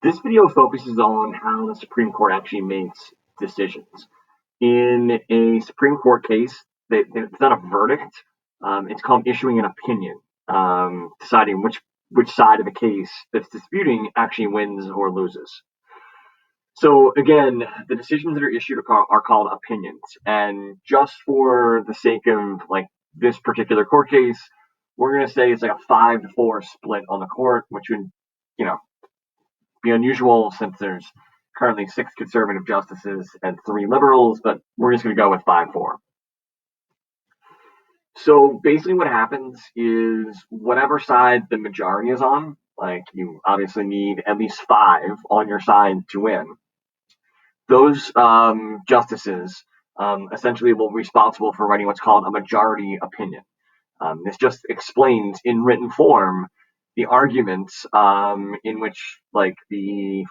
This video focuses on how the Supreme Court actually makes decisions. In a Supreme Court case, it's not a verdict. It's called issuing an opinion, deciding which side of the case that's disputing actually wins or loses. So again, the decisions that are issued are called opinions, and just for the sake of like this particular court case, we're going to say it's like a 5-4 split on the court, which would, you know, be unusual since there's currently 6 conservative justices and 3 liberals, but we're just going to go with 5-4. So basically what happens is whatever side the majority is on, like you obviously need at least 5 on your side to win, those justices essentially will be responsible for writing what's called a majority opinion. This just explains in written form the arguments in which like the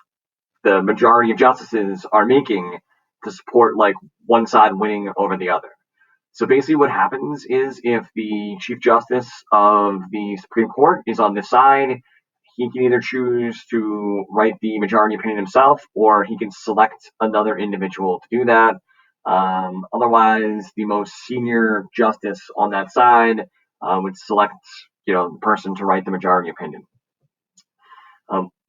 majority of justices are making to support like one side winning over the other. So basically what happens is if the Chief Justice of the Supreme Court is on this side, he can either choose to write the majority opinion himself or he can select another individual to do that. Otherwise, the most senior justice on that side would select, the person to write the majority opinion.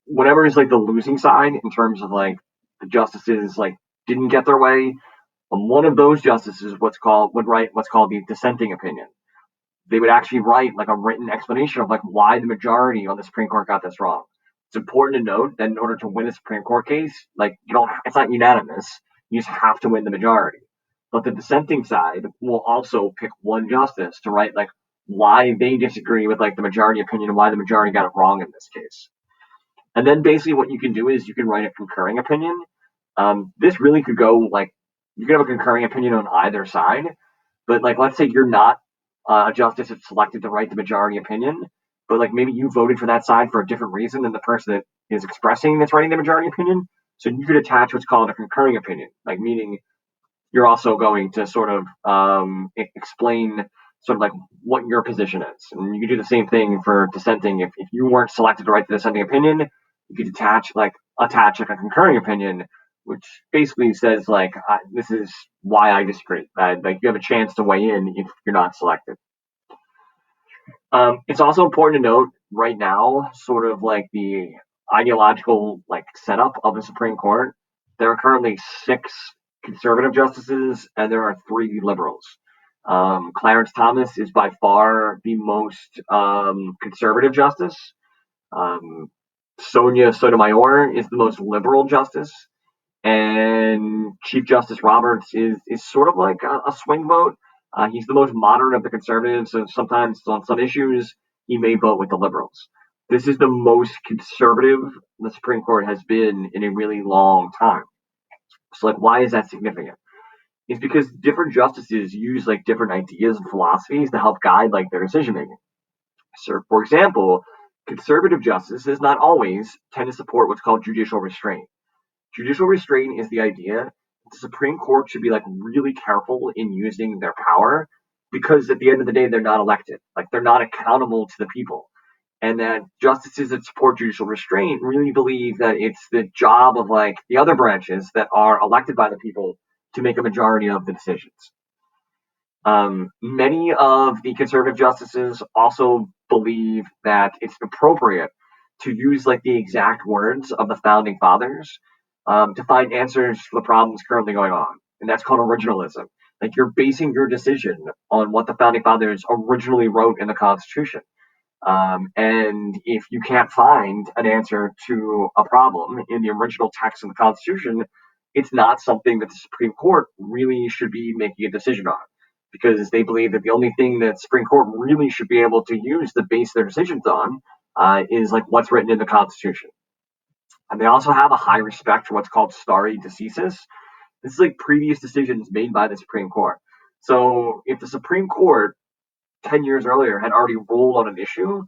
Whatever is like the losing side in terms of like the justices like didn't get their way, one of those justices would write what's called the dissenting opinion. They would actually write like a written explanation of like why the majority on the Supreme Court got this wrong. It's important to note that in order to win a Supreme Court case, like it's not unanimous. You just have to win the majority. But the dissenting side will also pick one justice to write like why they disagree with like the majority opinion and why the majority got it wrong in this case. And then basically what you can do is you can write a concurring opinion. This really could go like you can have a concurring opinion on either side, but like let's say you're not a justice that's selected to write the majority opinion, but like maybe you voted for that side for a different reason than the person that is expressing that's writing the majority opinion. So you could attach what's called a concurring opinion, like meaning you're also going to sort of explain sort of like what your position is. And you could do the same thing for dissenting. If you weren't selected to write the dissenting opinion, you could attach like a concurring opinion, which basically says like this is why I disagree. Like you have a chance to weigh in if you're not selected. It's also important to note right now, sort of like the ideological like setup of the Supreme Court. There are currently 6 conservative justices and there are 3 liberals. Clarence Thomas is by far the most conservative justice. Sonia Sotomayor is the most liberal justice, and Chief Justice Roberts is sort of like a swing vote. He's the most moderate of the conservatives, so sometimes on some issues he may vote with the liberals. This is the most conservative the Supreme Court has been in a really long time. So, like, why is that significant? It's because different justices use like different ideas and philosophies to help guide like their decision making. So, for example, conservative justices not always tend to support what's called judicial restraint. Judicial restraint is the idea that the Supreme Court should be like really careful in using their power because at the end of the day they're not elected. Like they're not accountable to the people. And that justices that support judicial restraint really believe that it's the job of like the other branches that are elected by the people to make a majority of the decisions. Many of the conservative justices also believe that it's appropriate to use like the exact words of the founding fathers to find answers for the problems currently going on. And that's called originalism. Like you're basing your decision on what the founding fathers originally wrote in the Constitution. And if you can't find an answer to a problem in the original text of the Constitution, it's not something that the Supreme Court really should be making a decision on because they believe that the only thing that Supreme Court really should be able to use to base their decisions on is like what's written in the Constitution. And they also have a high respect for what's called stare decisis. This is like previous decisions made by the Supreme Court. So if the Supreme Court 10 years earlier had already ruled on an issue,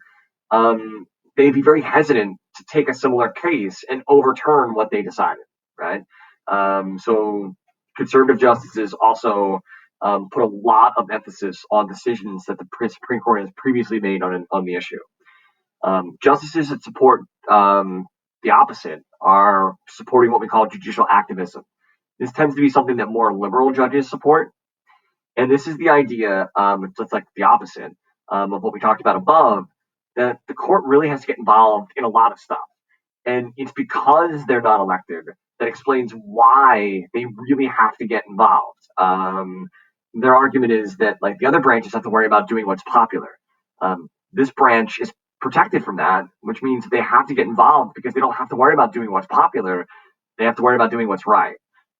they'd be very hesitant to take a similar case and overturn what they decided, right? So conservative justices also put a lot of emphasis on decisions that the Supreme Court has previously made on the issue. Justices that support the opposite, are supporting what we call judicial activism. This tends to be something that more liberal judges support. And this is the idea, it's like the opposite of what we talked about above, that the court really has to get involved in a lot of stuff. And it's because they're not elected that explains why they really have to get involved. Their argument is that like the other branches have to worry about doing what's popular. This branch is protected from that, which means they have to get involved because they don't have to worry about doing what's popular. They have to worry about doing what's right.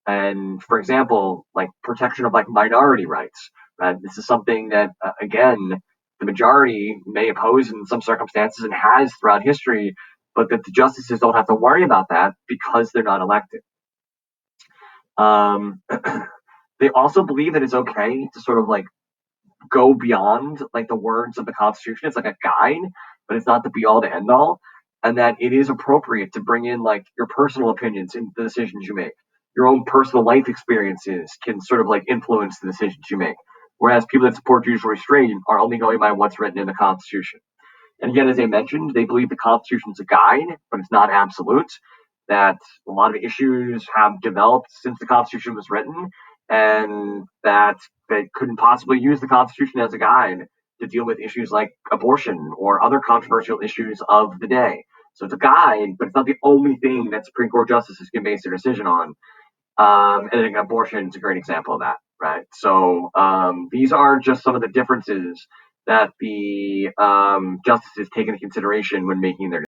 And for example, like protection of like minority rights. Right? This is something that again the majority may oppose in some circumstances and has throughout history, but that the justices don't have to worry about that because they're not elected. Um, they also believe that it's okay to sort of like go beyond like the words of the Constitution. It's like a guide, but it's not the be all to end all. And that it is appropriate to bring in like your personal opinions in the decisions you make. Your own personal life experiences can sort of like influence the decisions you make. Whereas people that support judicial restraint are only going by what's written in the Constitution. And again, as I mentioned, they believe the Constitution is a guide, but it's not absolute. That a lot of issues have developed since the Constitution was written, and that they couldn't possibly use the Constitution as a guide to deal with issues like abortion or other controversial issues of the day. So it's a guide, but it's not the only thing that Supreme Court justices can base their decision on. And I think abortion is a great example of that, right? So these are just some of the differences that the justices take into consideration when making their